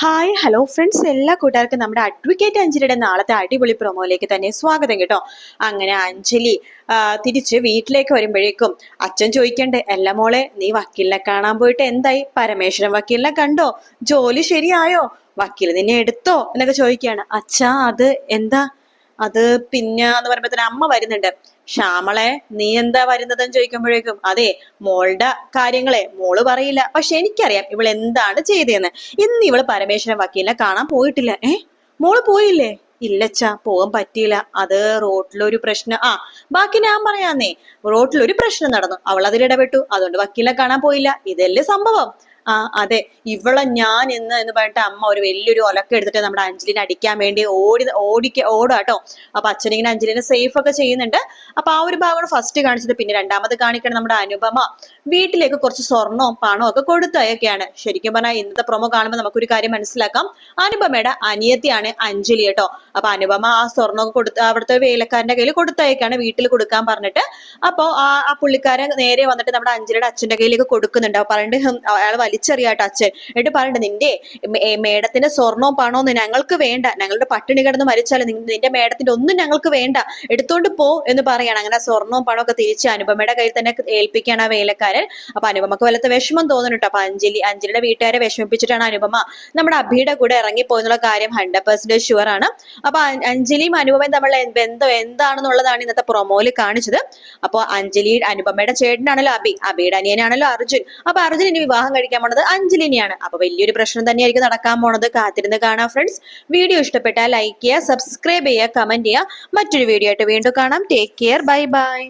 Hi hello friends, എല്ലാ കൂട്ടുകാർക്കും നമ്മുടെ അഡ്വക്കേറ്റ് അഞ്ജലിയുടെ നാളത്തെ അടിപൊളി പ്രൊമോയിലേക്ക് തന്നെ സ്വാഗതം കേട്ടോ. അങ്ങനെ അഞ്ജലി തിരിച്ച് വീട്ടിലേക്ക് വരുമ്പോഴേക്കും അച്ഛൻ ചോദിക്കണ്ടേ, അല്ല മോളെ, നീ വക്കീലിനെ കാണാൻ പോയിട്ട് എന്തായി? പരമേശ്വരൻ വക്കീലിനെ കണ്ടോ? ജോലി ശരിയായോ? വക്കീൽ നിന്നെ എടുത്തോ എന്നൊക്കെ ചോദിക്കുകയാണ്. അച്ഛാ, അത് എന്താ? അത് പിന്നെ എന്ന് പറയുമ്പോ അമ്മ വരുന്നുണ്ട്. ശ്യാമളെ, നീ എന്താ വരുന്നതെന്ന് ചോദിക്കുമ്പോഴേക്കും, അതെ, മോളുടെ കാര്യങ്ങളെ മോള് പറയില്ല, പക്ഷെ എനിക്കറിയാം ഇവൾ എന്താണ് ചെയ്തതെന്ന്. ഇന്ന് ഇവള് പരമേശ്വരൻ വക്കീലിനെ കാണാൻ പോയിട്ടില്ല. മോള് പോയില്ലേ? ഇല്ലച്ചാ, പോകാൻ പറ്റിയില്ല. അത് റോട്ടിലൊരു പ്രശ്നം. ബാക്കി ഞാൻ പറയാന്നേ. റോട്ടിലൊരു പ്രശ്നം നടന്നു, അവൾ അതിൽ ഇടപെട്ടു, അതുകൊണ്ട് വക്കീലിനെ കാണാൻ പോയില്ല. ഇതല്ലേ സംഭവം. അതെ, ഇവളെ ഞാൻ എന്ന് പറഞ്ഞിട്ട് അമ്മ ഒരു വലിയൊരു ഒലക്ക എടുത്തിട്ട് നമ്മുടെ അഞ്ജലിനെ അടിക്കാൻ വേണ്ടി ഓടാട്ടോ. അപ്പൊ അച്ഛനിങ്ങനെ അഞ്ജലിനെ സേഫ് ഒക്കെ ചെയ്യുന്നുണ്ട്. അപ്പൊ ആ ഒരു ഭാഗമാണ് ഫസ്റ്റ് കാണിച്ചത്. പിന്നെ രണ്ടാമത് കാണിക്കണം നമ്മുടെ അനുപമ വീട്ടിലേക്ക് കുറച്ച് സ്വർണവും പണവും ഒക്കെ കൊടുത്തയൊക്കെയാണ്. ശരിക്കും പറഞ്ഞാൽ ഇന്നത്തെ പ്രൊമോ കാണുമ്പോൾ നമുക്കൊരു കാര്യം മനസ്സിലാക്കാം. അനുപമയുടെ അനിയത്തിയാണ് അഞ്ജലി കേട്ടോ. അപ്പൊ അനുപമ ആ സ്വർണ്ണമൊക്കെ കൊടുത്ത് അവിടുത്തെ വേലക്കാരന്റെ കയ്യിൽ കൊടുത്തയൊക്കെയാണ്, വീട്ടിൽ കൊടുക്കാൻ പറഞ്ഞിട്ട്. അപ്പൊ ആ പുള്ളിക്കാരൻ നേരെ വന്നിട്ട് നമ്മുടെ അഞ്ജലിയുടെ അച്ഛന്റെ കയ്യിലേക്ക് കൊടുക്കുന്നുണ്ട്. പറഞ്ഞിട്ട് അയാൾ വലിച്ചെറിയാട്ടോ അച്ഛൻ. എന്നിട്ട് പറയണ്ട, നിന്റെ മേഡത്തിന്റെ സ്വർണവും പണവും ഞങ്ങൾക്ക് വേണ്ട, ഞങ്ങളുടെ പട്ടിണി കിടന്ന് മരിച്ചാലും നിന്റെ മേഡത്തിന്റെ ഒന്നും ഞങ്ങൾക്ക് വേണ്ട, എടുത്തോണ്ട് പോ എന്ന് പറയാണ്. അങ്ങനെ സ്വർണവും പണവും ഒക്കെ തിരിച്ച് അനുപമയുടെ കയ്യിൽ തന്നെ ഏൽപ്പിക്കുകയാണ് ആ വേലക്കാരൻ. അപ്പൊ അനുപമക്ക് വല്ലത്തെ വിഷമം തോന്നുന്നുട്ടോ. അപ്പൊ അഞ്ജലിയുടെ വീട്ടുകാരെ വിഷമിപ്പിച്ചിട്ടാണ് അനുപമ നമ്മുടെ അഭിയുടെ കൂടെ ഇറങ്ങിപ്പോയെന്നുള്ള കാര്യം 100% ഷുവർ ആണ്. അപ്പൊ അഞ്ജലിയും അനുപമയും തമ്മിലുള്ള ബന്ധം എന്താണെന്നുള്ളതാണ് ഇന്നത്തെ പ്രൊമോയിൽ കാണിച്ചത്. അപ്പൊ അനുപമയുടെ ചേട്ടനാണല്ലോ അഭിയുടെ അനിയനാണല്ലോ അർജുൻ. അപ്പൊ അർജുൻ ഇനി വിവാഹം കഴിക്കാൻ പോണത് അഞ്ജലിനെയാണ്. അപ്പൊ വലിയൊരു പ്രശ്നം തന്നെയായിരിക്കും നടക്കാൻ പോണത്. കാത്തിരുന്ന് കാണാം ഫ്രണ്ട്സ്. വീഡിയോ ഇഷ്ടപ്പെട്ടാൽ ലൈക്ക് ചെയ്യുക, സബ്സ്ക്രൈബ് ചെയ്യുക, കമന്റ് ചെയ്യുക. മറ്റൊരു വീഡിയോ ആയിട്ട് വീണ്ടും കാണാം. Take care, bye bye.